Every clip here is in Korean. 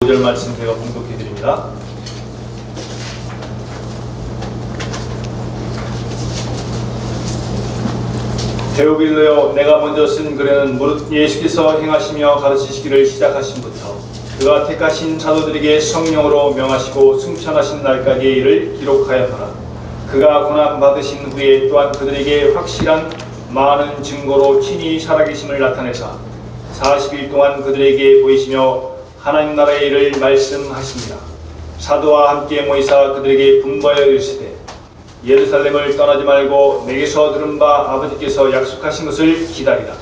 5절 말씀 제가 봉독해 드립니다. 데오빌로여, 내가 먼저 쓴 글에는 무릇 예수께서 행하시며 가르치시기를 시작하신부터 그가 택하신 사도들에게 성령으로 명하시고 승천하신 날까지의 일을 기록하였노라. 그가 고난받으신 후에 또한 그들에게 확실한 많은 증거로 친히 살아계심을 나타내사 40일 동안 그들에게 보이시며 하나님 나라의 일을 말씀하십니다. 사도와 함께 모이사 그들에게 분부하여 이르시되 예루살렘을 떠나지 말고 내게서 들은 바 아버지께서 약속하신 것을 기다리라.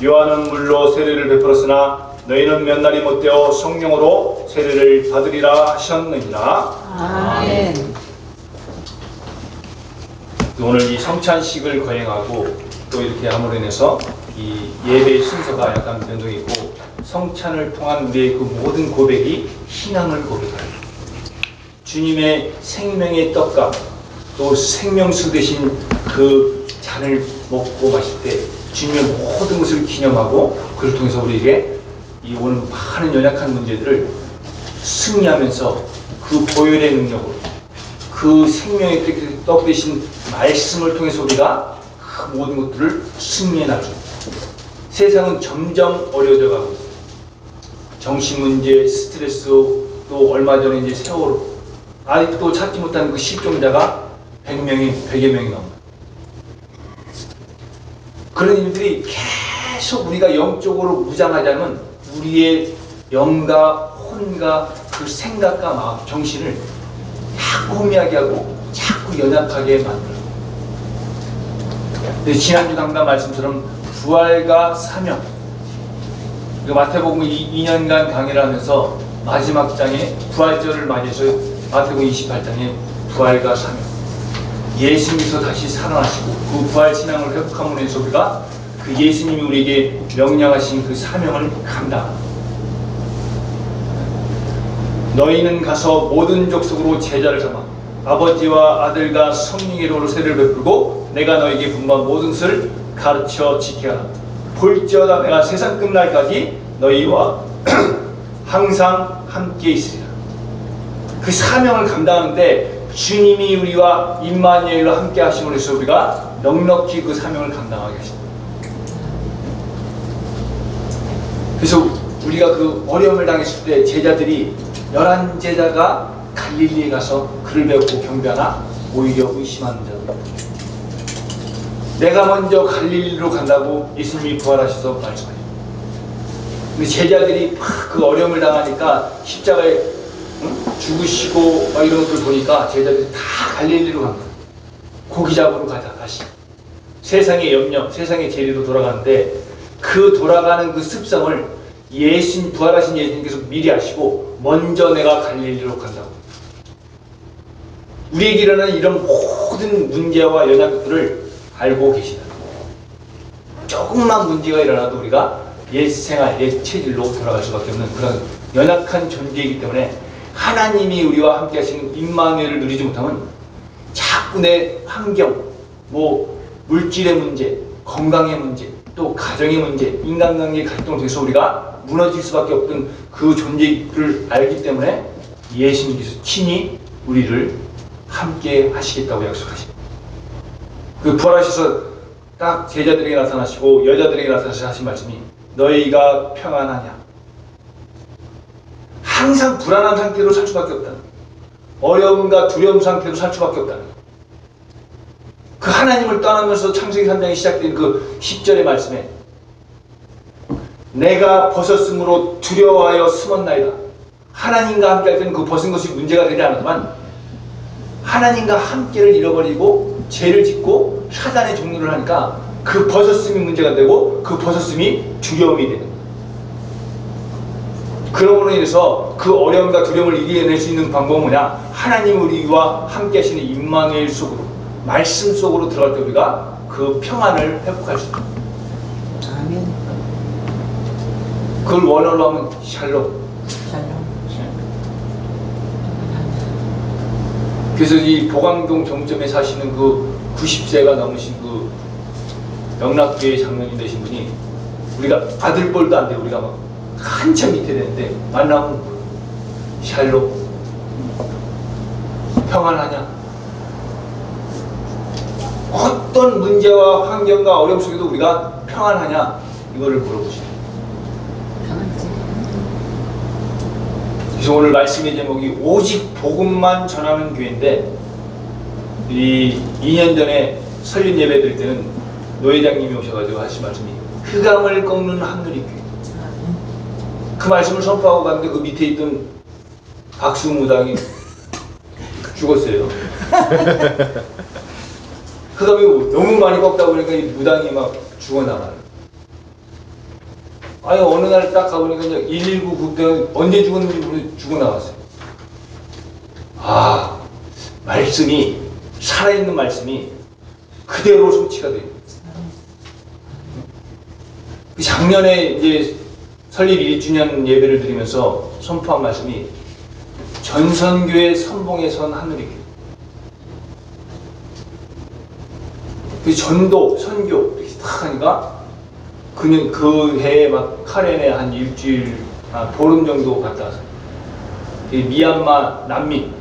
요한은 물로 세례를 베풀었으나 너희는 몇 날이 못되어 성령으로 세례를 받으리라 하셨느니라. 아멘. 오늘 이 성찬식을 거행하고 또 이렇게 함으로 인해서 이 예배의 순서가 약간 변동이 있고 성찬을 통한 우리의 그 모든 고백이 신앙을 고백하는 주님의 생명의 떡과 또 생명수 되신 그 잔을 먹고 마실 때 주님의 모든 것을 기념하고 그를 통해서 우리에게 이 오는 많은 연약한 문제들을 승리하면서 그 보혈의 능력으로 그 생명의 떡 되신 말씀을 통해서 우리가 그 모든 것들을 승리해 나가죠. 세상은 점점 어려워져 가고 있어요. 정신 문제, 스트레스, 또 얼마 전에 이제 세월호 아직도 찾지 못한 그 실종자가 100여 명이 넘어요. 그런 일들이 계속 우리가 영적으로 무장하자면 우리의 영과 혼과 그 생각과 마음, 정신을 자꾸 혼미하게 하고 자꾸 연약하게 만들어요. 지난주 강단 말씀처럼 부활과 사명, 마태복음 2년간 강의를 하면서 마지막 장에 부활절을 맞이해서 마태복음 28장에 부활과 사명, 예수님께서 다시 살아나시고 그 부활 신앙을 회복함으로 해서 우리가 그 예수님이 우리에게 명령하신 그 사명을 감당합니다. 너희는 가서 모든 족속으로 제자를 삼아 아버지와 아들과 성령의 이름으로 세례를 베풀고 내가 너희에게 분부한 모든 것을 가르쳐 지키게 하라. 볼지어다 내가 세상 끝날까지 너희와 항상 함께 있으리라. 그 사명을 감당하는데 주님이 우리와 임마누엘로 함께 하심으로 해서 우리가 넉넉히 그 사명을 감당하게 하십니다. 그래서 우리가 그 어려움을 당했을 때 제자들이 11제자가 갈릴리에 가서 글을 배우고 경배하나 오히려 의심하는 자들. 내가 먼저 갈릴리로 간다고 예수님이 부활하셔서 말씀하셨어요. 근데 제자들이 그 어려움을 당하니까 십자가에 죽으시고 막 이런 것들 보니까 제자들이 다 갈릴리로 간 거예요. 고기 잡으러 가자 다시. 세상의 염려, 세상의 재리로 돌아가는데 그 돌아가는 그 습성을 부활하신 예수님께서 미리 하시고 먼저 내가 갈릴리로 간다고. 우리에게 일어나는 이런 모든 문제와 연약들을 알고 계시다. 조금만 문제가 일어나도 우리가 옛 생활, 옛 체질로 돌아갈 수밖에 없는 그런 연약한 존재이기 때문에 하나님이 우리와 함께 하시는 임마누엘을 누리지 못하면 자꾸 내 환경, 물질의 문제, 건강의 문제, 또 가정의 문제, 인간관계의 갈등을 통해서 우리가 무너질 수밖에 없던 그 존재를 알기 때문에 예수님께서 친히 우리를 함께 하시겠다고 약속하십니다. 그 부활하셔서 딱 제자들에게 나타나시고 여자들에게 나타나셔서 하신 말씀이 너희가 평안하냐. 항상 불안한 상태로 살 수밖에 없다는, 어려움과 두려움 상태로 살 수밖에 없다는, 그 하나님을 떠나면서 창세기 3장에 시작된 그 10절의 말씀에 내가 벗었으므로 두려워하여 숨었나이다. 하나님과 함께 할 때는 그 벗은 것이 문제가 되지 않았지만 하나님과 함께를 잃어버리고 죄를 짓고 사단의 종류를 하니까 그 벗었음이 문제가 되고 그 벗었음이 두려움이 되는 거예요. 그러므로 인해서 그 어려움과 두려움을 이겨낼 수 있는 방법은 뭐냐? 하나님 우리와 함께 하시는 임마누엘 속으로, 말씀 속으로 들어갈 때 우리가 그 평안을 회복할 수 있습니다. 아멘. 그걸 원어로 하면 샬롬. 그래서 이 보강동 종점에 사시는 그 90세가 넘으신 그 영락교회 장로님 되신 분이 우리가 아들뻘도 안 돼. 우리가 막 한참 밑에 되는데 만나면 샬롬. 평안하냐? 어떤 문제와 환경과 어려움 속에도 우리가 평안하냐? 이거를 물어보시죠. 그래서 오늘 말씀의 제목이 오직 복음만 전하는 교회인데, 이 2년 전에 설립 예배 드릴 때는 노 회장님이 오셔가지고 하신 말씀이 흑암을 꺾는 하늘이 교회. 그 말씀을 선포하고 갔는데 그 밑에 있던 박수 무당이 죽었어요. 흑암이 너무 많이 꺾다 보니까 이 무당이 막 죽어나가요. 아니 어느 날 딱 가보니까 이제 119 국대가 언제 죽었는지 모르고 죽어나갔어요. 아, 말씀이 살아있는 말씀이 그대로 성취가 돼요. 작년에 이제 설립 1주년 예배를 드리면서 선포한 말씀이 전선교회 선봉에 선 하늘이 교회. 그 전도, 선교 이렇게 딱 하니까 그는 그 해에 막 카렌에 한 일주일, 보름 정도 갔다 왔어요. 미얀마 난민,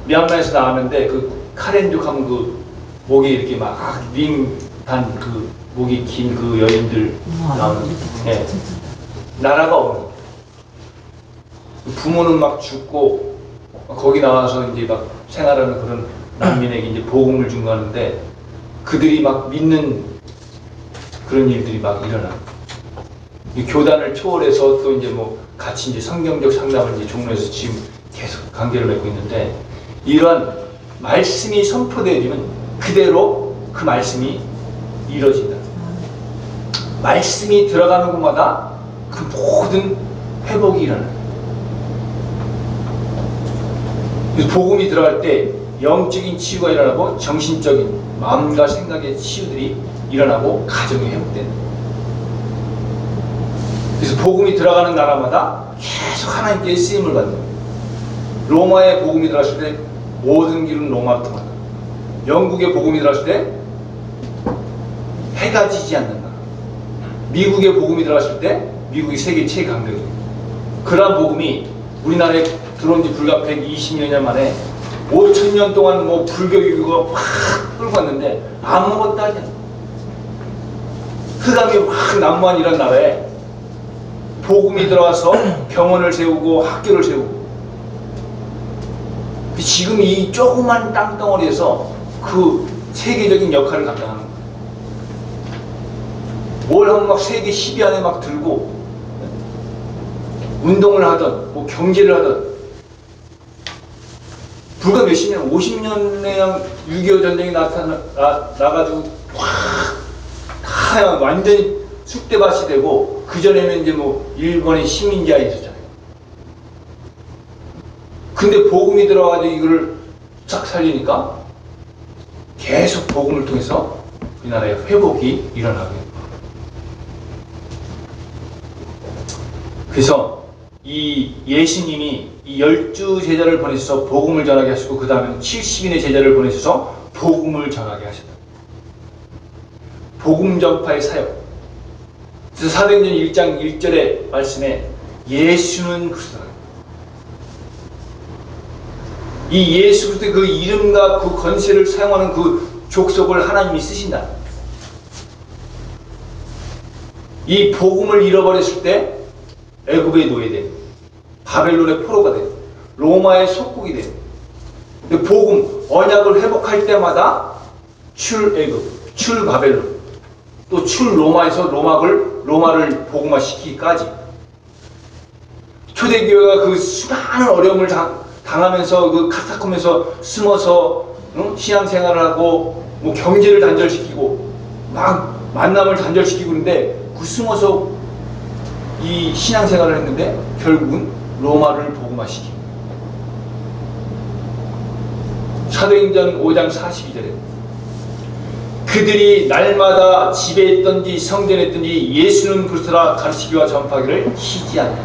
미얀마에서 나왔는데 그 카렌족 하면 그 목에 이렇게 막 링단 그 목이 긴 그 여인들 나오는, 예. 나라가 없는. 부모는 막 죽고 거기 나와서 이제 막 생활하는 그런 난민에게 이제 복음을 준 거는데 그들이 막 믿는 그런 일들이 막 일어나. 이 교단을 초월해서 또 이제 뭐 같이 이제 성경적 상담을 이제 종로에서 지금 계속 관계를 맺고 있는데, 이러한 말씀이 선포되어지면 그대로 그 말씀이 이루어진다. 말씀이 들어가는 곳마다 그 모든 회복이 일어나요. 그래서 복음이 들어갈 때 영적인 치유가 일어나고 정신적인 마음과 생각의 치유들이 일어나고 가정이 회복된다. 그래서 복음이 들어가는 나라마다 계속 하나님께 쓰임을 받는 거예요. 로마에 복음이 들어갔을 때 모든 길은 로마로 통한다. 영국에 복음이 들어갔을 때 해가 지지 않는다. 미국에 복음이 들어갔을 때 미국이 세계 최강대국이에요. 그러한 복음이 우리나라에 들어온 지 불과 120여 년 만에 5,000년 동안 뭐 불교교가 확 끌고 왔는데 아무것도 하지 않아요. 흑암이 확 난무한 이런 나라에 복음이 들어와서 병원을 세우고 학교를 세우고, 지금 이 조그만 땅덩어리에서 그 세계적인 역할을 감당하는 거예요. 뭘 하면 막 세계 10위 안에 막 들고, 운동을 하던 뭐 경제를 하던, 불과 몇십 년, 50년에 6.25 전쟁이 나가지고 다 완전히 쑥대밭이 되고, 그전에는 이제 뭐 일본의 식민지하에 있었잖아요. 근데 복음이 들어가지고 이거를 쫙 살리니까 계속 복음을 통해서 우리나라의 회복이 일어나게 됩니다. 그래서 이 예수님이 이 12제자를 보내셔서 복음을 전하게 하시고, 그 다음에 70인의 제자를 보내셔서 복음을 전하게 하셨다. 복음 전파의 사역. 그래서 사도행전 1장 1절의 말씀에 예수는 그리스도다. 이 예수 그리스도의 그 이름과 그 권세를 사용하는 그 족속을 하나님이 쓰신다. 이 복음을 잃어버렸을 때 애굽의 노예돼, 바벨론의 포로가 돼, 로마의 속국이 돼. 근데 복음, 언약을 회복할 때마다 출애굽, 출바벨론, 또 출로마에서 로마를 복음화시키기까지 초대교회가 그 수많은 어려움을 당하면서 그 카타콤에서 숨어서 신앙생활을 하고 뭐 경제를 단절시키고 막 만남을 단절시키고 그런데 그 숨어서 이 신앙생활을 했는데 결국은 로마를 복음화시킵니다. 사도행전 5장 42절에 그들이 날마다 집에 있든지 성전에 있든지 예수는 그리스도라 가르치기와 전파하기를 쉬지 않는다.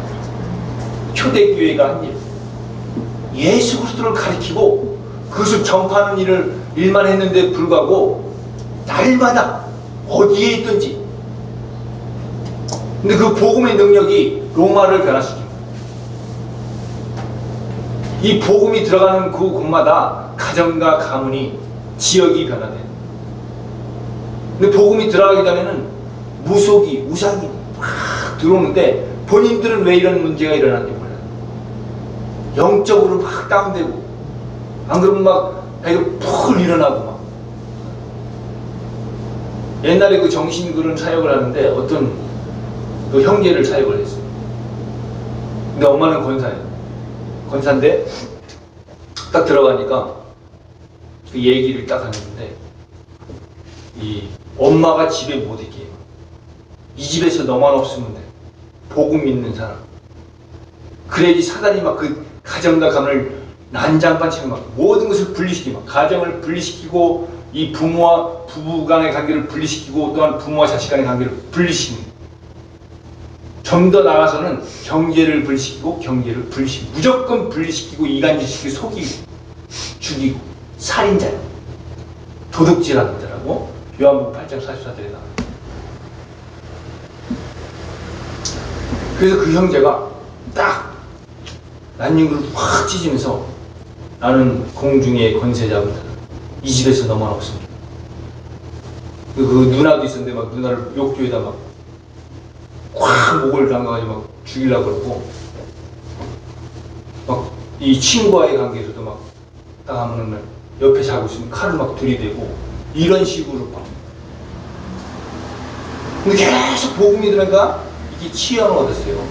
초대교회가 한 일, 예수 그리스도를 가르치고 그것을 전파하는 일만 했는데 불구하고 날마다 어디에 있든지, 근데 그 복음의 능력이 로마를 변화시킵니다. 이 복음이 들어가는 그 곳마다 가정과 가문이 지역이 변화돼. 근데 복음이 들어가기 전에는 무속이 우상이 막 들어오는데 본인들은 왜 이런 문제가 일어났는지 몰라요. 영적으로 막 다운되고 안 그러면 막 배가 푹 일어나고 막. 옛날에 그 정신 그런 사역을 하는데 어떤 그 형제를 사역을 했어요. 근데 엄마는 권사예요. 권사인데 딱 들어가니까 그 얘기를 딱 하는데 이 엄마가 집에 못 있게 해요. 이 집에서 너만 없으면 돼. 복음 있는 사람. 그래야지 사단이 막 그 가정과 가문을 난장판처럼 막 모든 것을 분리시키고 가정을 분리시키고 이 부모와 부부 간의 관계를 분리시키고 또한 부모와 자식 간의 관계를 분리시키는 좀 더 나아가서는 경제를 분리시키고 경제를 분리시키고 무조건 분리시키고 이간질시키고 속이고 죽이고 살인자예요. 도둑질하는 자라고 요한복음 8장 44절에 나와요. 그래서 그 형제가 딱 난닝구를 확 찢으면서 나는 공중의 권세자거든. 이 집에서 너만 없으면. 그 누나도 있었는데 막 누나를 욕조에다 막 확 목을 담가가지고 막 죽이려고 그러고 막 이 친구와의 관계에서도 막 딱 하면은 옆에 자고 있으면 칼을 막 들이대고 이런 식으로 막. 근데 계속 복음이 들으니까 이게 치연을 얻었어요.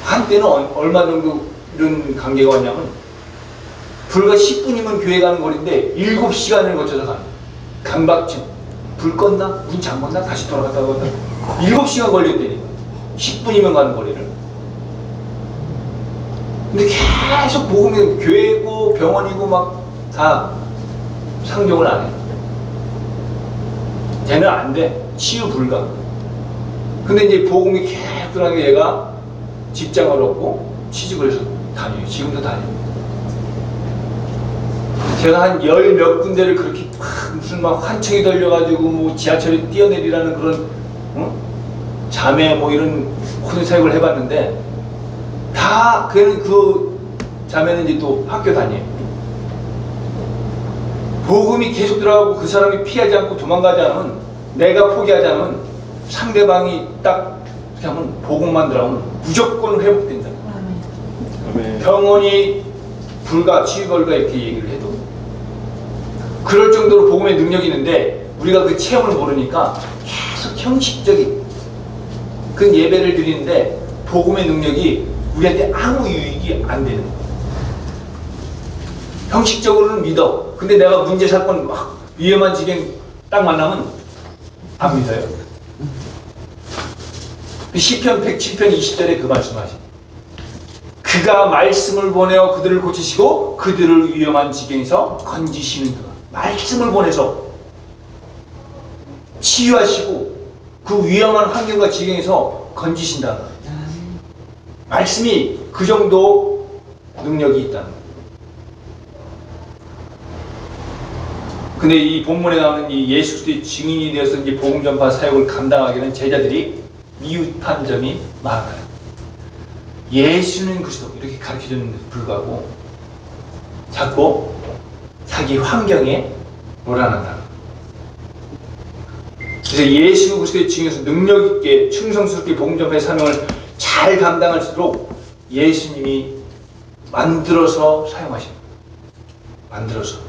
한때는 얼마 정도 이런 관계가 왔냐면 불과 10분이면 교회 가는 거리인데 7시간을 거쳐서 가는 거예요. 강박증. 불 껐나? 문 잠궜나? 다시 돌아갔다 오다 7시간 걸렸다니까. 10분이면 가는 거리를. 근데 계속 복음이 교회고 병원이고 막 다 상종을 안 해. 쟤는 안 돼. 치유 불가. 근데 이제 복음이 계속 들어가니까 얘가 직장을 얻고 취직을 해서 다녀요. 지금도 다녀요. 제가 한 10몇 군데를 그렇게 무슨 막 환청이 돌려가지고 뭐 지하철에 뛰어내리라는 그런 자매 뭐 이런 코드 사역을 해봤는데 다 그 자매는 이제 또 학교 다녀요. 복음이 계속 들어가고 그 사람이 피하지 않고 도망가지 않으면 내가 포기하지 않으면 상대방이 딱 이렇게 하면 복음만 들어가면 무조건 회복된다. 아멘. 병원이 불가, 치유벌가 이렇게 얘기를 해도 그럴 정도로 복음의 능력이 있는데 우리가 그 체험을 모르니까 계속 형식적인 그 예배를 드리는데 복음의 능력이 우리한테 아무 유익이 안 되는 거예요. 형식적으로는 믿어. 근데 내가 문제 사건 막 위험한 지경 딱 만나면 안 믿어요. 시편 107편 20절에 그 말씀하시. 그가 말씀을 보내어 그들을 고치시고 그들을 위험한 지경에서 건지시는 그가. 말씀을 보내서 치유하시고 그 위험한 환경과 지경에서 건지신다는 거예요. 말씀이 그 정도 능력이 있다는 거예요. 근데 이 본문에 나오는 이 예수 그리스도의 증인이 되어서 이제 복음 전파 사역을 감당하게 된 제자들이 미흡한 점이 많아요. 예수는 그리스도 이렇게 가르쳐줬는데도 불구하고 자꾸 자기 환경에 놀아난다. 그래서 예수 그리스도의 증인에서 능력 있게 충성스럽게 복음 전파의 사명을 잘 감당할수록 예수님이 만들어서 사용하십니다. 만들어서.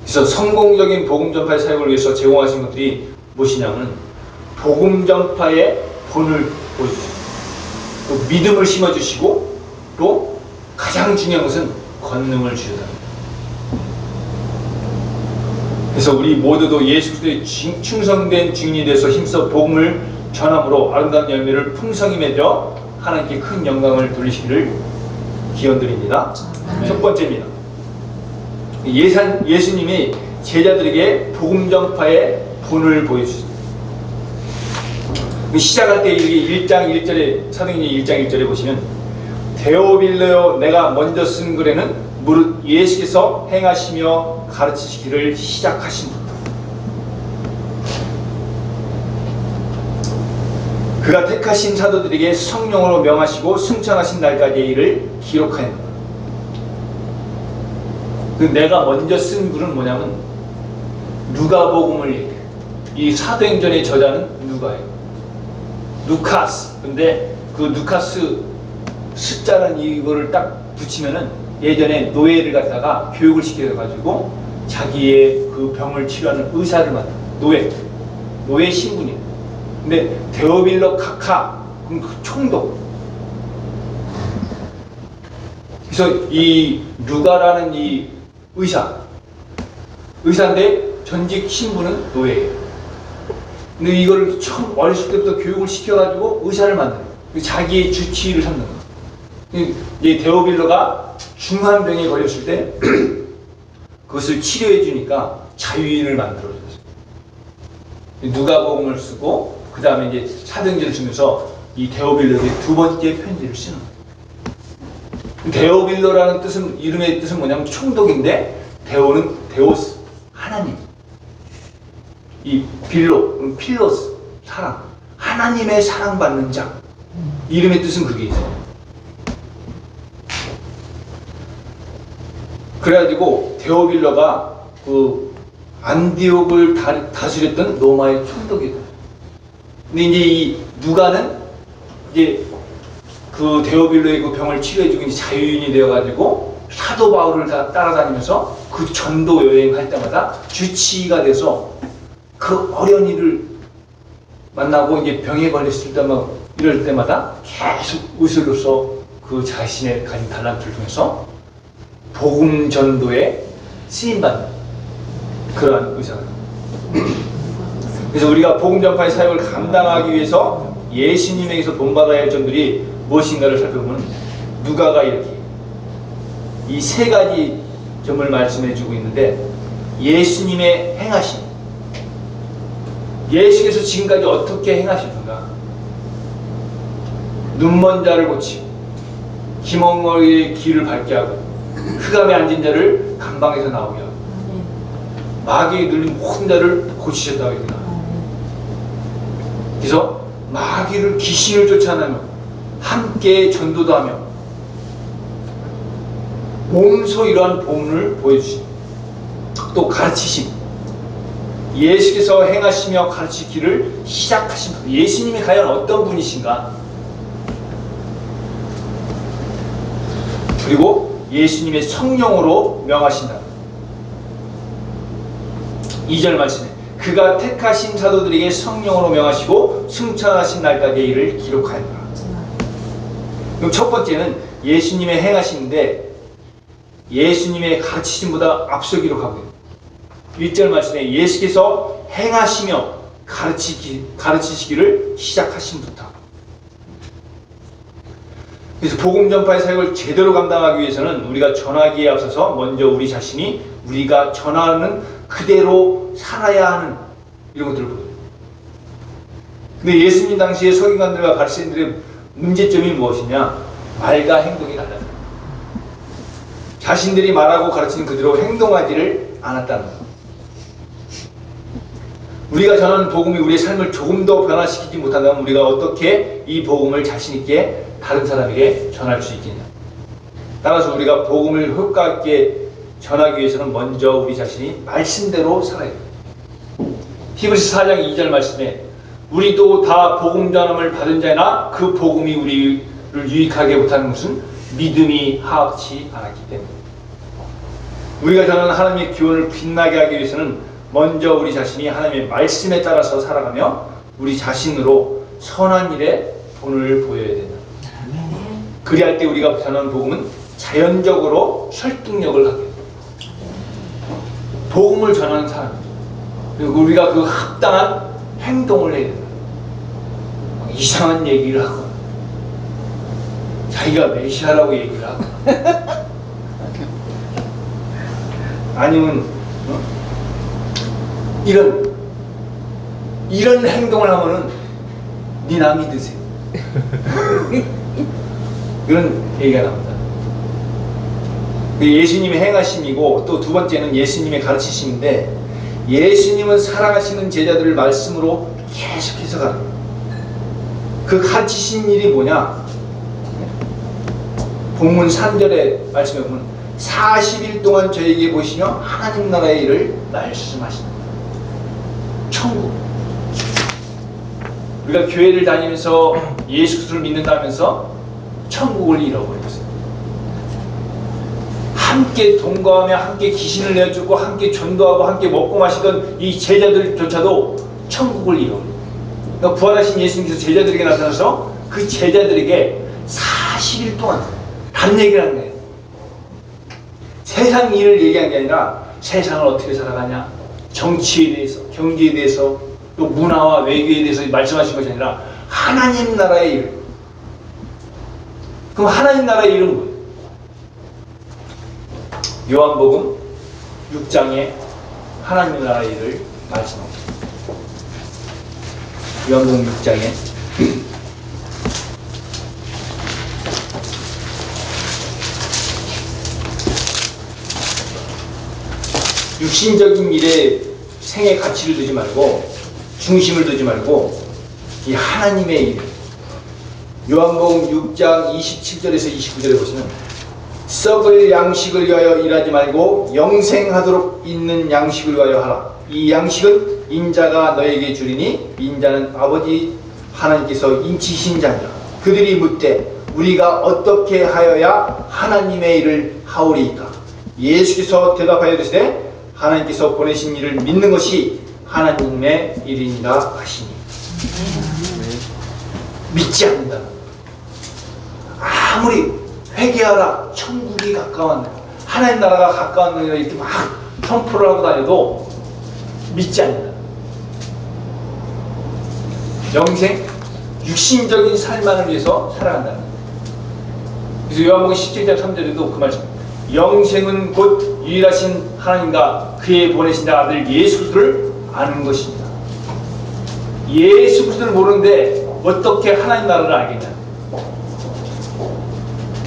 그래서 성공적인 복음 전파의 사역을 위해서 제공하신 것들이 무엇이냐면 복음 전파의 본을 보여주시고 또 믿음을 심어주시고 또 가장 중요한 것은 권능을 주셨다. 그래서 우리 모두도 예수 그리스도의 충성된 증인이 돼서 힘써 복음을 전함으로 아름다운 열매를 풍성히 맺어 하나님께 큰 영광을 돌리시기를 기원드립니다. 첫 번째입니다. 예수님이 제자들에게 복음 전파의 본을 보여주셨습니다. 시작할 때 여기 1장 1절에 사도행전 1장 1절에 보시면 데오빌레오 내가 먼저 쓴 글에는 무릇 예수께서 행하시며 가르치시기를 시작하신 것. 그가 택하신 사도들에게 성령으로 명하시고 승천하신 날까지의 일을 기록하였노라. 그 내가 먼저 쓴 글은 뭐냐면 누가복음을 얘기해. 이 사도행전의 저자는 누가예요. 루카스. 근데 그 루카스 숫자는 이거를 딱 붙이면은 예전에 노예를 갖다가 교육을 시켜가지고 자기의 그 병을 치료하는 의사를 만든 노예 신분이에요. 근데 데오빌로 카카 그럼 그 총독. 그래서 이 누가라는 이 의사인데 전직 신분은 노예예요. 근데 이걸 처음 어렸을 때부터 교육을 시켜가지고 의사를 만드는 거예요. 자기의 주치의를 삼는 거예요. 이 데오빌로가 중한 병에 걸렸을 때 그것을 치료해 주니까 자유인을 만들어줬어요. 누가복음을 쓰고 그 다음에 이제 사도행전을 쓰면서 이 데오빌로의 두 번째 편지를 쓰는 거예요. 데오빌로라는 뜻은 이름의 뜻은 뭐냐면 총독인데 데오는 데오스 하나님. 이 빌로 필로스 사랑 하나님의 사랑받는 자. 이름의 뜻은 그게 있어요. 그래가지고 데오빌로가 그 안디옥을 다스렸던 로마의 총독이다. 근데 이제 이 누가는 이제 그 데오빌로의 그 병을 치료해주고 이제 자유인이 되어가지고 사도 바울을 따라다니면서 그 전도 여행할 때마다 주치의가 돼서 그 어려운 만나고 이제 병에 걸렸을 때만 이럴 때마다 계속 의술로서 그 자신의 가진 달란트를 통해서 복음 전도에 쓰임받는 그러한 의사가. 그래서 우리가 복음 전파의 사역을 감당하기 위해서 예수님에게서 본받아야 할 점들이 무엇인가를 살펴보면 누가가 이렇게 이 세 가지 점을 말씀해 주고 있는데 예수님의 행하심. 예수께서 지금까지 어떻게 행하셨는가? 눈먼 자를 고치고 기멍어리의 길을 밝게 하고 흑암에 앉은 자를 감방에서 나오게 하고 마귀에 눌린 모든 자를 고치셨다고 했구나. 그래서 마귀를 귀신을 쫓아내며 함께 전도도 하며 몸소 이러한 복음을 보여주신 또 가르치신 예수께서 행하시며 가르치기를 시작하신 분. 예수님이 과연 어떤 분이신가? 그리고 예수님의 성령으로 명하신다. 2절 말씀에 그가 택하신 사도들에게 성령으로 명하시고 승천하신 날까지의 일을 기록하였노라. 그럼 첫 번째는 예수님의 행하심인데 예수님의 가르치심보다 앞서 기록하고 있습니다. 1절 말씀에 예수께서 행하시며 가르치시기를 시작하심부터. 그래서 복음 전파의 사역을 제대로 감당하기 위해서는 우리가 전하기에 앞서서 먼저 우리 자신이 우리가 전하는 그대로 살아야 하는 이런 것들을 보여요. 근데 예수님 당시에 서기관들과 바리새인들의 문제점이 무엇이냐? 말과 행동이 달라요. 자신들이 말하고 가르치는 그대로 행동하지를 않았다는 것. 우리가 전하는 복음이 우리의 삶을 조금 더 변화시키지 못한다면 우리가 어떻게 이 복음을 자신 있게 다른 사람에게 전할 수 있겠냐. 따라서 우리가 복음을 효과 있게 전하기 위해서는 먼저 우리 자신이 말씀대로 살아야 돼요. 히브리서 4장 2절 말씀에 우리도 다 복음 전함을 받은 자나 그 복음이 우리를 유익하게 못하는 것은 믿음이 합치 않았기 때문에. 우리가 전하는 하나님의 기원을 빛나게 하기 위해서는 먼저 우리 자신이 하나님의 말씀에 따라서 살아가며 우리 자신으로 선한 일에 본을 보여야 된다. 그리할 때 우리가 전하는 복음은 자연적으로 설득력을 갖게 됩니다. 복음을 전하는 사람, 그리고 우리가 그 합당한 행동을 해야 된다. 이상한 얘기를 하거나 자기가 메시아라고 얘기를 하거나 아니면 이런 행동을 하면은 니나 믿으세요. 그런 얘기가 나옵니다. 예수님의 행하심이고 또 두 번째는 예수님의 가르치심인데 예수님은 사랑하시는 제자들을 말씀으로 계속해서 가는 거예요. 그 가르치신 일이 뭐냐? 본문 3절에 말씀해 보면 40일 동안 저에게 보시며 하나님 나라의 일을 말씀하신다. 천국. 우리가 교회를 다니면서 예수 그리스도를 믿는다면서 천국을 잃어버렸어요. 함께 동거하며 함께 귀신을 내쫓고 함께 전도하고 함께 먹고 마시던 이 제자들조차도 천국을 잃어버렸어요. 그러니까 부활하신 예수님께서 제자들에게 나타나서 그 제자들에게 40일 동안 다른 얘기를 하는 거예요. 세상 일을 얘기한 게 아니라 세상을 어떻게 살아가냐, 정치에 대해서, 경제에 대해서, 또 문화와 외교에 대해서 말씀하신 것이 아니라 하나님 나라의 일. 그럼 하나님 나라의 일은 뭐예요? 요한복음 6장에 하나님 나라의 일을 말씀합니다. 요한복음 6장에 육신적인 일에 생의 가치를 두지 말고 중심을 두지 말고 이 하나님의 일. 요한복음 6장 27절에서 29절에 보시면 썩을 양식을 위하여 일하지 말고 영생하도록 있는 양식을 위하여 하라. 이 양식은 인자가 너에게 주리니 인자는 아버지 하나님께서 인치신 자니라. 그들이 묻되 우리가 어떻게 하여야 하나님의 일을 하오리이까? 예수께서 대답하여 이르시되 하나님께서 보내신 일을 믿는 것이 하나님의 일이니라 하시니. 믿지 않는다. 아무리 회개하라, 천국이 가까웠네, 하나님 나라가 가까웠네 이렇게 막 선포를 하고 다녀도 믿지 않는다. 영생, 육신적인 삶만을 위해서 살아간다는 거예요. 그래서 요한복음 17장 3절에도 그 말씀, 영생은 곧 유일하신 하나님과 그의 보내신 자 아들 예수 그리스도를 아는 것입니다. 예수 그리스도를 모르는데 어떻게 하나님 나라를 알겠냐?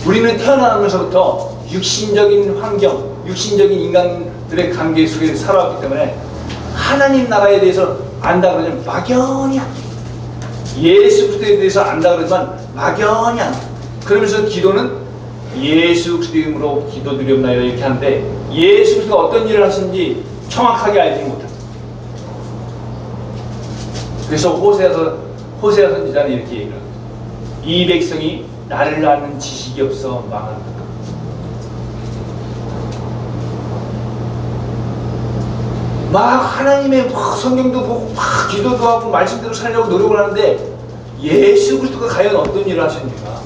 우리는 태어나면서부터 육신적인 환경, 육신적인 인간들의 관계 속에 살아왔기 때문에 하나님 나라에 대해서 안다 그러면 막연히 안 돼. 예수 그리스도에 대해서 안다 그러지만 막연히 안 돼. 그러면서 기도는 예수 그리스도 이름으로 기도드리옵나이다 이렇게 하는데 예수 그리스도가 어떤 일을 하시는지 정확하게 알지 못합니다. 그래서 호세아 선지자는 이렇게 얘기를 합니다. 이 백성이 나를 아는 지식이 없어 망한다. 막 하나님의 막 성경도 보고 막 기도도 하고 말씀대로 살려고 노력을 하는데 예수 그리스도가 과연 어떤 일을 하셨는가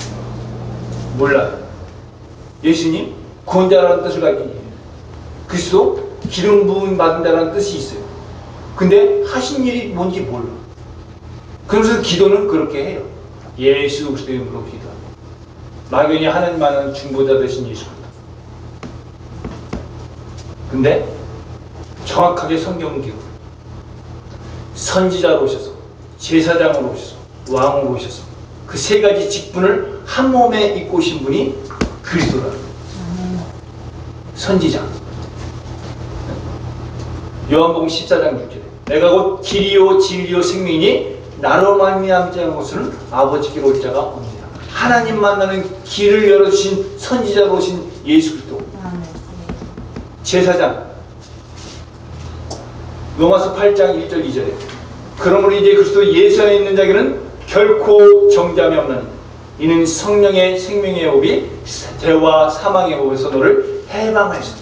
몰라요. 예수님 구원자라는 뜻을 가진 그리스도 기름 부음 받은 자라는 뜻이 있어요. 근데 하신 일이 뭔지 몰라. 그러면서 기도는 그렇게 해요. 예수 그리스도 이름으로 기도합니다. 막연히 하나님만은 중보자 되신 예수 그리스도. 근데 정확하게 성경은 기록. 선지자로 오셔서 제사장으로 오셔서 왕으로 오셔서 그 세 가지 직분을 한 몸에 입고 오신 분이 그리스도라는 선지자. 요한복음 14장 6절에 내가 곧 길이요 진리요 생명이니 나로 말미암지 않은 것은 아버지께로 올 자가 없느니라. 하나님 만나는 길을 열어주신 선지자로 오신 예수 그리스도. 제사장. 로마서 8장 1절 2절에 그러므로 이제 그리스도 예수 안에 있는 자에게는 결코 정죄함이 없나니 이는 성령의 생명의 법이 죄와 사망의 법에서 너를 해방하였으니.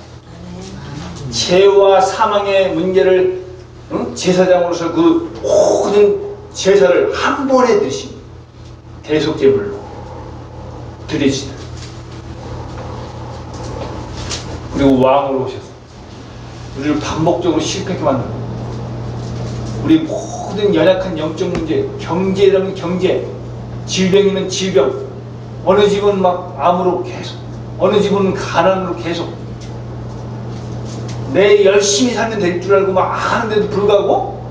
죄와 사망의 문제를 제사장으로서 그 모든 제사를 한 번에 드신 대속제물로 드리시다. 그리고 왕으로 오셔서 우리를 반복적으로 실패하게 만들고 우리 모든 연약한 영적 문제, 경제라면 경제, 질병이면 질병, 어느 집은 막 암으로 계속, 어느 집은 가난으로 계속 내 열심히 살면 될 줄 알고 막 하는데도 불구하고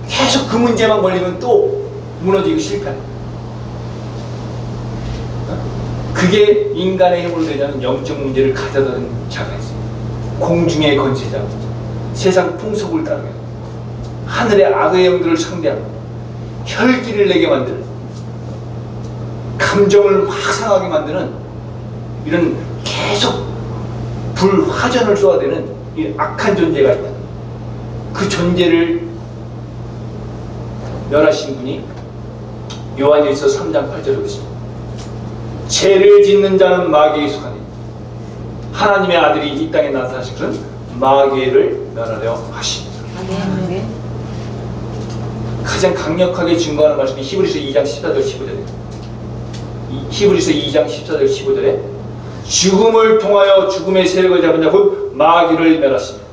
계속 그 문제만 걸리면 또 무너지고 실패한다. 그게 인간의 힘으로 되지 않은 영적 문제를 가져다는 자가 있어요. 공중의 권세자, 세상 풍속을 따르며 하늘의 악의 영들을 상대하고 혈기를 내게 만드는 감정을 막 상하게 만드는 이런 계속 불화전을 쏘아대는 이 악한 존재가 있다. 그 존재를 멸하신 분이 요한일서 3장 8절에 있습니다. 죄를 짓는 자는 마귀에 속하니 하나님의 아들이 이 땅에 나타나신 것은 마귀를 멸하려 하십니다. 아멘. 가장 강력하게 증거하는 말씀이 히브리서 2장 14절 15절에 히브리서 2장 14절 15절에 죽음을 통하여 죽음의 세력을 잡은 자 곧 마귀를 멸하십니다.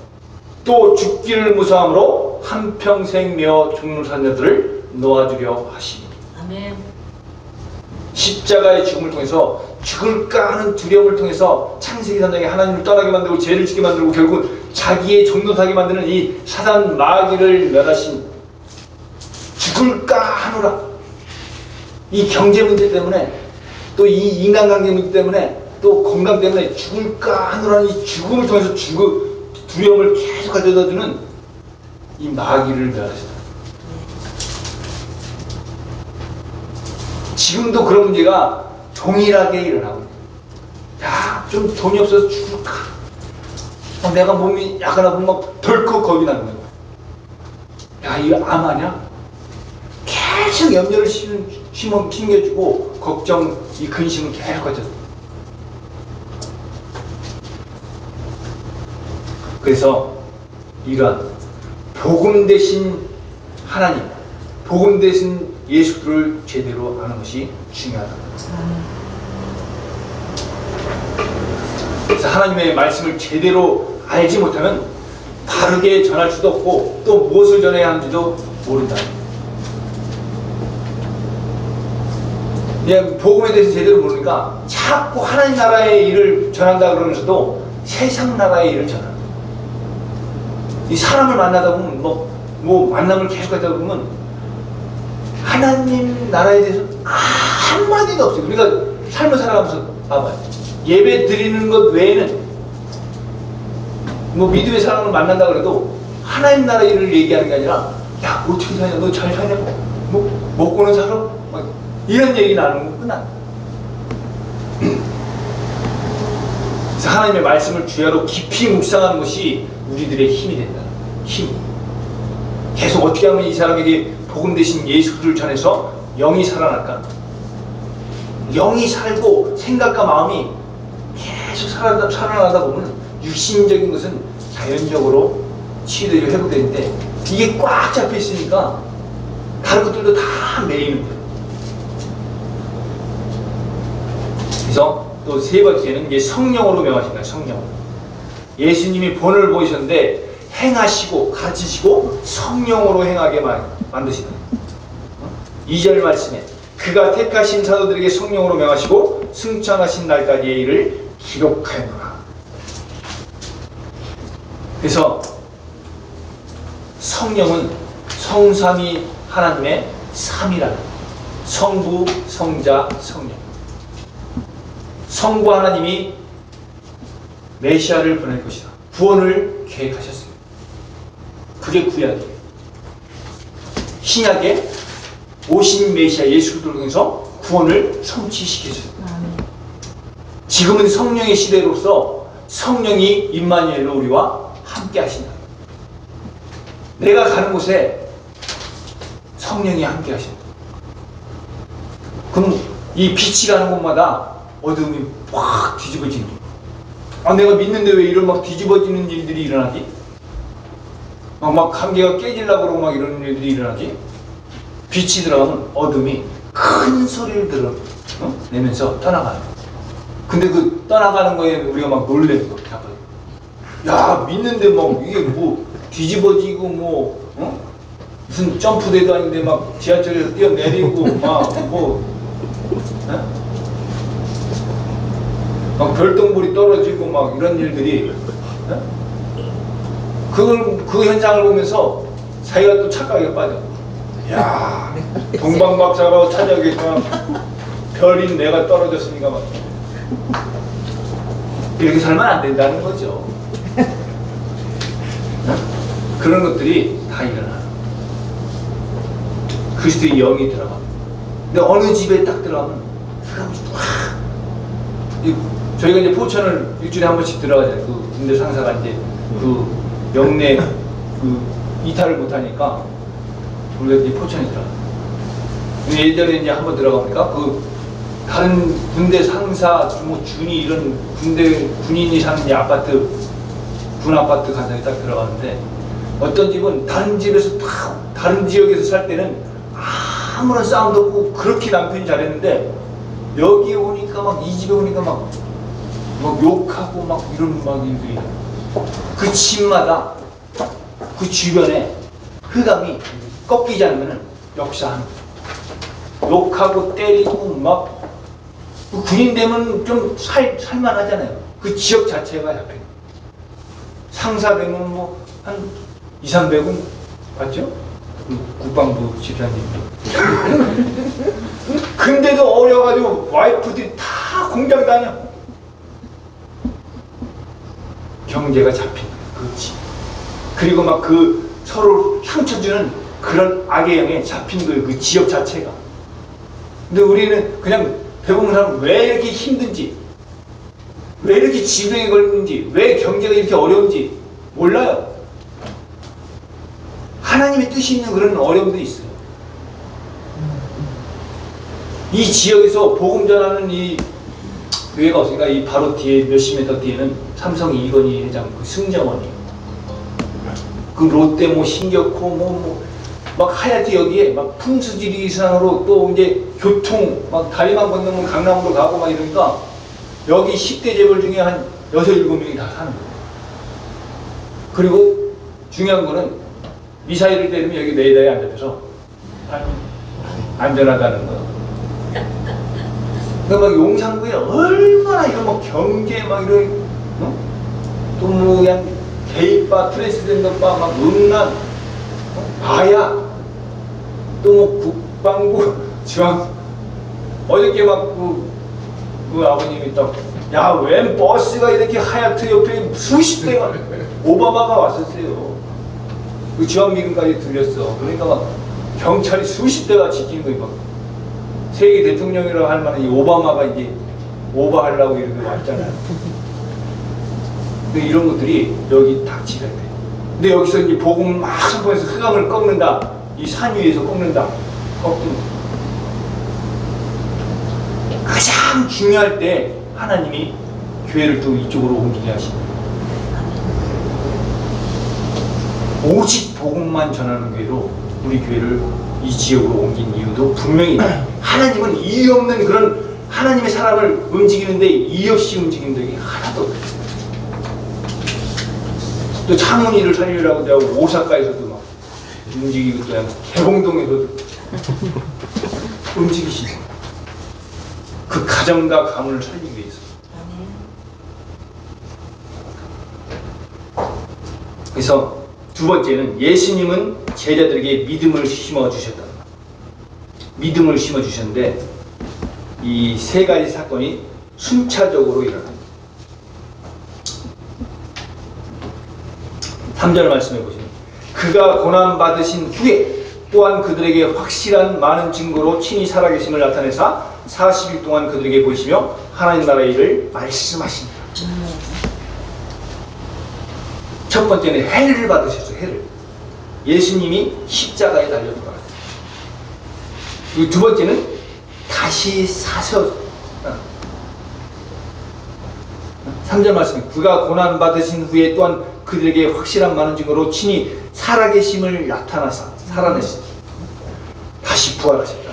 또 죽기를 무사함으로 한평생 메어 죽는 자들을 놓아주려 하십니다. 아멘. 십자가의 죽음을 통해서 죽을까 하는 두려움을 통해서 창세기 3장에 하나님을 떠나게 만들고 죄를 짓게 만들고 결국 자기의 종노하게 만드는 이 사단 마귀를 멸하신 죽을까 하노라. 이 경제 문제 때문에 또 이 인간관계 문제 때문에 또 건강 때문에 죽을까 하노라는 이 죽음을 통해서 두려움을 계속 가져다주는 이 마귀를 멸하시다. 지금도 그런 문제가 동일하게 일어나고 있다. 야, 좀 돈이 없어서 죽을까? 내가 몸이 약간 아프면 막 덜컥 겁이 나는 거야. 야, 이거 암 아니야? 계속 염려를 심겨주고 걱정, 이 근심을 계속 가져줘. 그래서 이런 복음 대신 하나님, 복음 대신 예수를 제대로 아는 것이 중요하다. 그래서 하나님의 말씀을 제대로 알지 못하면 바르게 전할 수도 없고 또 무엇을 전해야 하는지도 모른다. 그냥 복음에 대해서 제대로 모르니까 자꾸 하나님 나라의 일을 전한다 그러면서도 세상 나라의 일을 전한다. 이 사람을 만나다 보면 뭐 만남을 계속 하다 보면 하나님 나라에 대해서 한마디도 없어요. 우리가 삶을 살아가면서 봐봐요. 예배 드리는 것 외에는 뭐 믿음의 사람을 만난다 그래도 하나님 나라 일을 얘기하는 게 아니라 야, 어떻게 사냐? 너 잘 사냐? 뭐 먹고는 살아? 막 이런 얘기 나누는 건 끝나. 그래서 하나님의 말씀을 주야로 깊이 묵상하는 것이 우리들의 힘이 된다. 힘. 계속 어떻게 하면 이 사람에게 복음 대신 예수를 전해서 영이 살아날까? 영이 살고 생각과 마음이 계속 살아나다 보면 육신적인 것은 자연적으로 치유되고 회복되는데 이게 꽉 잡혀 있으니까 다른 것들도 다 매이는 거예요. 그래서 또 세 번째는 이제 성령으로 명하신다. 성령. 예수님이 본을 보이셨는데 행하시고 가르치시고 성령으로 행하게 만드시다. 2절 말씀에 그가 택하신 사도들에게 성령으로 명하시고 승천하신 날까지의 일을 기록하였노라. 그래서 성령은 성삼위 하나님의 삼위라는 성부, 성자, 성령. 성부 하나님이 메시아를 보낼 것이다. 구원을 계획하셨어요. 그게 구약이에요. 신약에 오신 메시아 예수 그리스도를 통해서 구원을 성취시켜줘요. 지금은 성령의 시대로서 성령이 임마누엘로 우리와 함께 하신다. 내가 가는 곳에 성령이 함께 하신다. 그럼 이 빛이 가는 곳마다 어둠이 확 뒤집어지는 거야. 내가 믿는데 왜 이런 막 뒤집어지는 일들이 일어나지? 막 관계가 깨지려고 그러고 막 이런 일들이 일어나지? 빛이 들어가면 어둠이 큰 소리를 내면서 떠나가는 거야. 근데 그 떠나가는 거에 우리가 막 놀래는 거야. 야, 믿는데 막 이게 뭐 뒤집어지고 뭐 무슨 점프대도 아닌데 막 지하철에서 뛰어내리고 막 별똥불이 떨어지고 막 이런 일들이 그 현상을 보면서 자기가 또 착각에 빠져. 야, 동방박사가 찾아오겠지만 별인 내가 떨어졌으니까 막 이렇게 살면 안 된다는 거죠. 그런 것들이 다 일어나. 그리스도의 영이 들어가. 근데 어느 집에 딱 들어가면 저희가 이제 포천을 일주일에 한 번씩 들어가잖아요. 그 군대 상사가 이제 그 영내 그 이탈을 못하니까 우리가 이제 포천에 들어가. 예전에 이제 한 번 들어가보니까 그 다른 군대 상사, 뭐 준이 이런 군인이 사는 이 아파트, 군 아파트 간상에 딱 들어가는데 어떤 집은 다른 집에서 다른 지역에서 살 때는 아무런 싸움도 없고 그렇게 남편이 잘했는데 여기 오니까 막 이 집에 오니까 막 욕하고 막 이런 막 일들이 그 집마다 그 주변에 흑암이 꺾이지 않으면 역사하는 거예요. 욕하고 때리고 막 그 군인 되면 좀 살만하잖아요. 그 지역 자체가 약해요. 상사 되면 뭐 한 2, 300은 봤죠? 그 국방부 집사님. 근데도 어려가지고 와이프들이 다 공장 다녀. 경제가 잡힌 그 집. 그리고 막 그 서로 상처주는 그런 악의 영에 잡힌 그 지역 자체가. 근데 우리는 그냥 대부분 사람은 왜 이렇게 힘든지, 왜 이렇게 질병에 걸리는지, 왜 경제가 이렇게 어려운지 몰라요. 하나님의 뜻이 있는 그런 어려움도 있어요. 이 지역에서 복음 전하는 이 교회가 없으니까 이 바로 뒤에 몇십 미터 뒤에는 삼성 이건희 회장 그 승정원이에요. 그 롯데 뭐 신격호 막 하얗게 여기에 막 풍수지리 이상으로 또 이제 교통 막 다리만 건너면 강남으로 가고 막 이러니까 여기 10대 재벌 중에 한 6, 7명이 다 사는 거예요. 그리고 중요한 거는 미사일을 때리면 여기 레이더에 안 잡혀서 안전하다는 거예요. 그러니까 막 용산구에 얼마나 이런 막 경계 막 이런 또 뭐 그냥 게이바, 트랜스젠더바, 막 음란, 바야, 또 뭐 국방부, 중앙 어저께 막 그 아버님이 딱 야, 웬 버스가 이렇게 하얏트 옆에 수십 대가 오바마가 왔었어요. 그 주한미군까지 들렸어. 그러니까 막 경찰이 수십 대가 지키는 거예요. 막 세계 대통령이라고 할 만한 이 오바마가 이제 오버하려고 이렇게 왔잖아요. 근데 이런 것들이 여기 닥치게 돼. 근데 여기서 이제 복음 막 선포해서 흑암을 꺾는다. 이 산 위에서 꺾는다. 꺾는 가장 중요할 때 하나님이 교회를 또 이쪽으로 옮기게 하십니다. 오직 복음만 전하는 교회로 우리 교회를 이 지역으로 옮긴 이유도 분명히 하나님은 이유 없는 그런 하나님의 사람을 움직이는데 이유 없이 움직이는 적이 하나도 없어요. 또 창원이를 살리려고 내가 오사카에서도 막 움직이고 또 개봉동에서도 움직이시죠. 그 가정과 가문을 살리기 위해서. 그래서 두 번째는 예수님은 제자들에게 믿음을 심어주셨다. 믿음을 심어주셨는데 이 세 가지 사건이 순차적으로 일어납니다. 3절 말씀해 보시면 그가 고난받으신 후에 또한 그들에게 확실한 많은 증거로 친히 살아계심을 나타내사 40일 동안 그들에게 보이시며 하나님 나라의 일을 말씀하십니다. 첫 번째는 해를 받으셨어요. 해를. 예수님이 십자가에 달려 돌아갔어요. 그리고 두 번째는 다시 사서 3절 말씀 그가 고난받으신 후에 또한 그들에게 확실한 많은 증거로 친히 살아계심을 나타나사 살아내셨다. 다시 부활하셨다.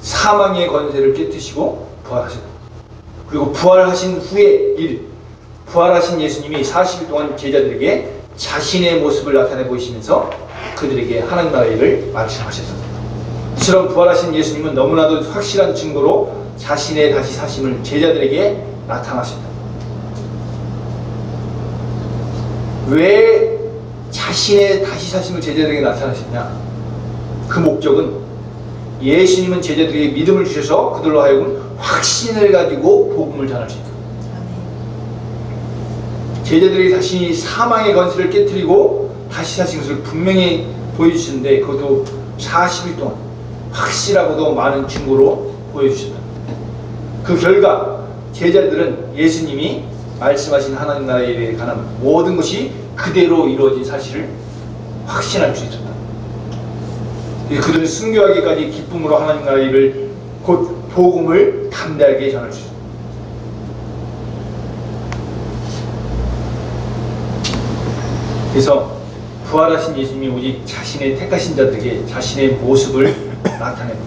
사망의 권세를 깨뜨시고 부활하셨다. 그리고 부활하신 후의 일, 부활하신 예수님이 40일 동안 제자들에게 자신의 모습을 나타내 보이시면서 그들에게 하나님 나라의 일을 말씀하셨습니다. 이처럼 부활하신 예수님은 너무나도 확실한 증거로 자신의 다시 사심을 제자들에게 나타나셨다. 왜 자신의 다시 사심을 제자들에게 나타나셨냐? 그 목적은 예수님은 제자들에게 믿음을 주셔서 그들로 하여금 확신을 가지고 복음을 전할 수 있다. 제자들이 다시 사망의 권세를 깨뜨리고 다시 사신 것을 분명히 보여주시는데 그것도 40일 동안 확실하고도 많은 증거로 보여주셨다. 그 결과 제자들은 예수님이 말씀하신 하나님 나라에 관한 모든 것이 그대로 이루어진 사실을 확신할 수 있었다. 그들은 순교하기까지 기쁨으로 하나님 나라의 일을 곧 복음을 담대하게 전할 수 있었다. 그래서 부활하신 예수님이 오직 자신의 택하신 자들에게 자신의 모습을 나타내고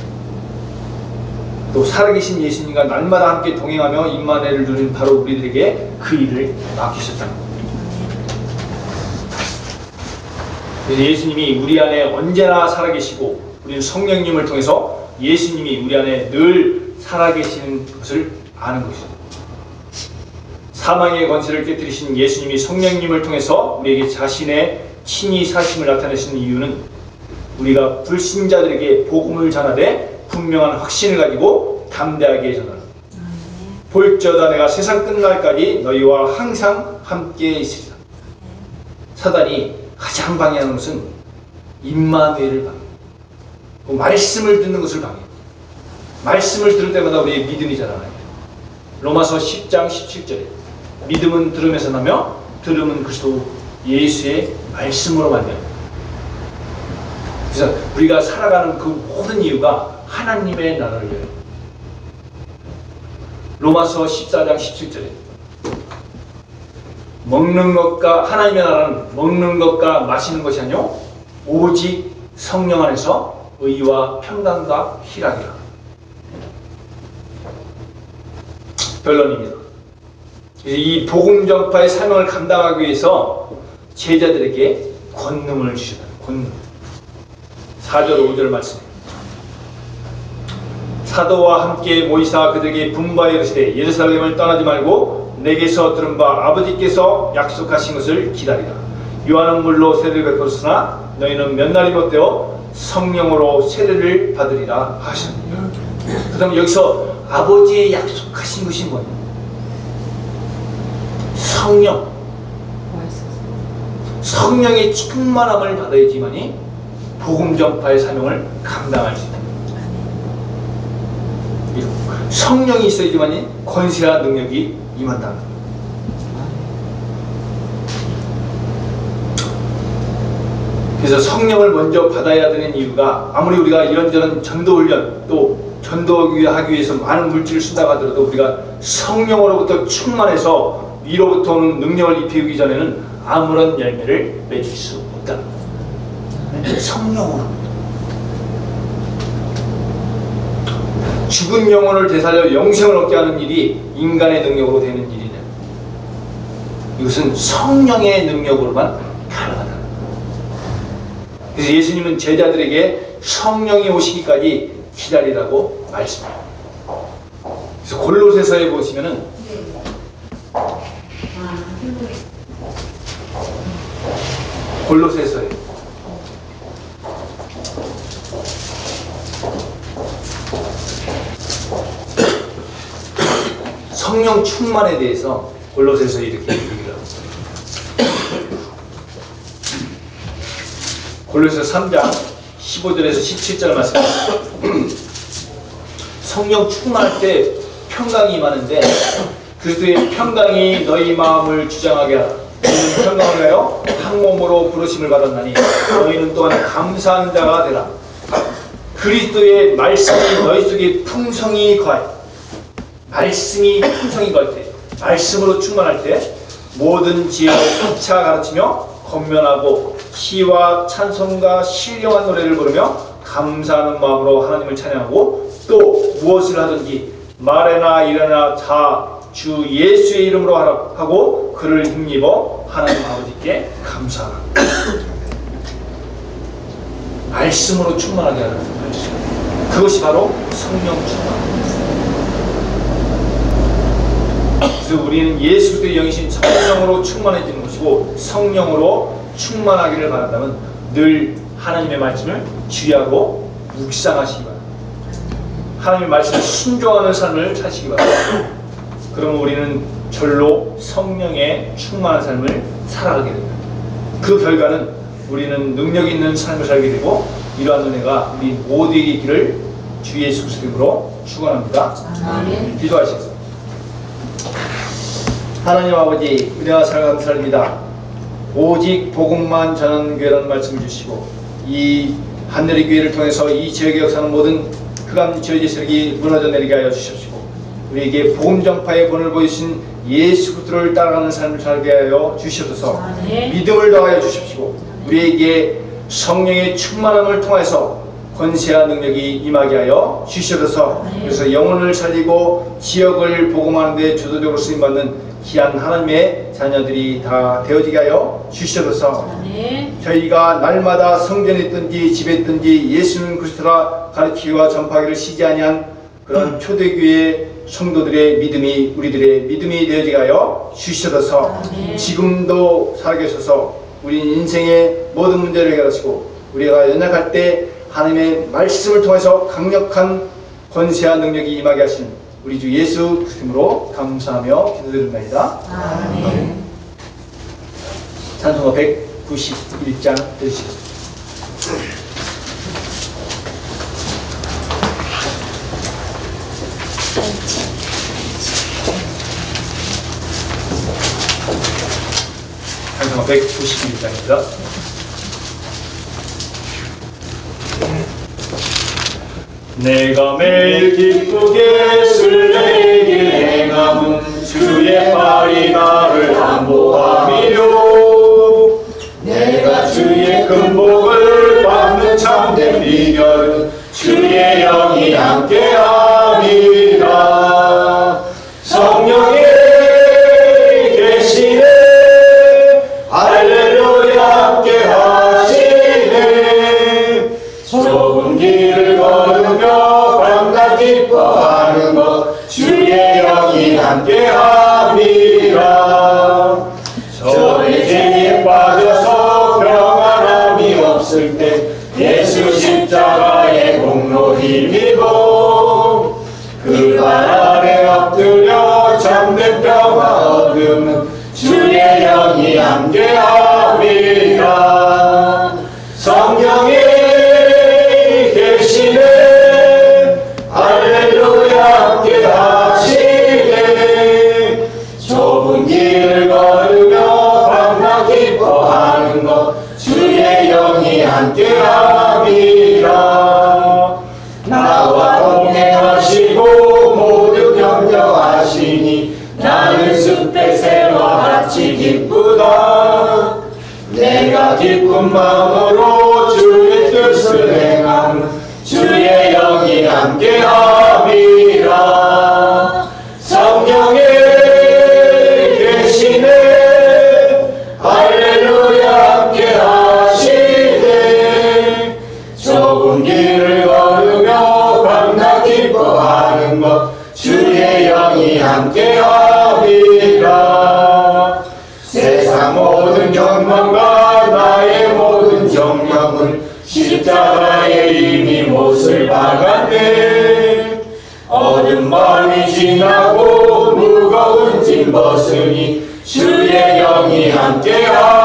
또 살아계신 예수님과 날마다 함께 동행하며 임마누엘을 누린 바로 우리들에게 그 일을 맡기셨다는 겁니다. 그래서 예수님이 우리 안에 언제나 살아계시고 우리는 성령님을 통해서 예수님이 우리 안에 늘 살아계시는 것을 아는 것입니다. 사망의 권세를 깨뜨리신 예수님이 성령님을 통해서 우리에게 자신의 친히 사심을 나타내시는 이유는 우리가 불신자들에게 복음을 전하되 분명한 확신을 가지고 담대하게 전하라. 볼지어다 내가 세상 끝날까지 너희와 항상 함께 있으리라. 사단이 가장 방해하는 것은 임마누엘을 방해해요. 말씀을 듣는 것을 방해해요. 말씀을 들을 때마다 우리의 믿음이 자라나요. 로마서 10장 17절에 믿음은 들음에서 나며 들음은 그리스도 예수의 말씀으로 말미암아. 그래서 우리가 살아가는 그 모든 이유가 하나님의 나라를 위하여. 로마서 14장 17절에 먹는 것과 하나님의 나라는 먹는 것과 마시는 것이 아니요 오직 성령 안에서 의와 평강과 희락이라. 결론입니다. 이 복음 전파의 사명을 감당하기 위해서 제자들에게 권능을 주셨다. 권능. 4절 5절 말씀입니다. 사도와 함께 모이사 그들에게 분바에 이르시되 예루살렘을 떠나지 말고 내게서 들은 바 아버지께서 약속하신 것을 기다리라. 요한은 물로 세례를 베풀었으나 너희는 몇 날이 못되어 성령으로 세례를 받으리라 하셨느니라. 그 다음에 여기서 아버지의 약속하신 것이 뭐냐? 성령. 성령의 충만함을 받아야지만이 복음 전파의 사명을 감당할 수 있다. 성령이 있어야지만이 권세와 능력이 임한다. 그래서 성령을 먼저 받아야 되는 이유가 아무리 우리가 이런저런 전도훈련 또 전도하기 위해서 많은 물질을 쓴다고 하더라도 우리가 성령으로부터 충만해서 위로부터 오는 능력을 입히기 전에는 아무런 열매를 맺을 수 없다. 성령으로 죽은 영혼을 되살려 영생을 얻게 하는 일이 인간의 능력으로 되는 일이냐. 이것은 성령의 능력으로만 가능하다. 그래서 예수님은 제자들에게 성령이 오시기까지 기다리라고 말씀합니다. 그래서 골로새서에 보시면은 골로새서에 성령 충만에 대해서 골로새서 이렇게 얘기를 합니다. 골로새서 3장 15절에서 17절 말씀입니다. 성령 충만할 때 평강이 임하는데 그리스도의 평강이 너희 마음을 주장하게 하라. 너희는 평강을 위하여 한 몸으로 부르심을 받았나니 너희는 또한 감사하는 자가 되라. 그리스도의 말씀이 너희 속에 풍성히 거하여 말씀이 풍성히 거할 때 말씀으로 충만할 때 모든 지혜로 피차 가르치며 권면하고 시와 찬송과 신령한 노래를 부르며 감사하는 마음으로 하나님을 찬양하고 또 무엇을 하든지 말에나 일에나 다 주 예수의 이름으로 하고 그를 힘입어 하나님 아버지께 감사하라. 말씀으로 충만하게 하는 말씀. 그것이 바로 성령 충만입니다. 그래서 우리는 예수 그리스도의 영이신 성령으로 충만해지는 것이고 성령으로 충만하기를 바란다면 늘 하나님의 말씀을 주의하고 묵상하시기 바랍니다. 하나님의 말씀에 순종하는 삶을 사시기 바랍니다. 그러면 우리는 절로 성령의 충만한 삶을 살아가게 됩니다. 그 결과는 우리는 능력 있는 삶을 살게 되고 이러한 은혜가 우리 모두에게 있기를 주 예수 그리스도 이름으로 축원합니다. 아멘. 기도하시겠습니다. 하나님 아버지, 은혜와 사랑 감사합니다. 오직 복음만 전하는 교회라는 말씀을 주시고 이 하늘의 교회를 통해서 이 지역에 역사하는 모든 흑암 저희의 세력이 무너져 내리게 하여 주십시오. 우리에게 복음 전파의 본을 보이신 예수 그리스도를 따라가는 삶을 살게 하여 주시옵소서. 믿음을 더하여 주십시오. 우리에게 성령의 충만함을 통해서 권세와 능력이 임하게 하여 주시옵소서. 그래서 영혼을 살리고 지역을 복음하는 데 주도적으로 쓰임받는 귀한 하나님의 자녀들이 다 되어지게 하여 주시옵소서. 저희가 날마다 성전에 있든지 집에 있든지 예수는 그리스도라 가르치기와 전파하기를 쉬지 아니한 그런 초대교회 성도들의 믿음이 우리들의 믿음이 되어지게 하여 주시옵소서. 지금도 살아계셔서 우리 인생의 모든 문제를 해결하시고 우리가 연약할 때 하나님의 말씀을 통해서 강력한 권세와 능력이 임하게 하신 우리 주 예수 그리스도로 감사하며 기도드립니다. 아멘. 찬송가 191장 들으시겠습니다. 찬송가 191장입니다. 내가 매일 기쁘게 쓸내 길 행함은 주의 팔이 나를 안보함이요 내가 주의 큰 복을 받는 참된 비결은 주의 영이 함께함이라. 성령이 계시네 할렐루야 함께하시네. 좁은 길을 걸으며 밤낮 기뻐하는 것 주의 영이 함께함이라. 저의 죄에 빠져서 평안함이 없을 때 예수 십자가의 공로 힘입어 그 발 아래 엎드려 참된 평화 얻음은 주의 영이 함께함이라. 성령이 계시네 할렐루야 함께하시네. 좁은 길을 걸으며 밤낮 기뻐하는 것 주의 영이 함께함이라. 나와 동행하시고 모두 격려하시니 나는 숲의 새와 같이 기쁘다. 내가 기쁜 마음으로 주의 뜻을 행함 주의 영이 함께함이라. 성령이 계시네 할렐루야 함께하시네. 좁은 길을 걸으며 밤낮 기뻐하는 것 주의 영이 함께함이라. 세상 모든 경망과 나의 모든 정령은 십자가에 이미 못을 박았네. 어두운 밤이 지나고 무거운 짐 벗으니 주의 영이 함께하라.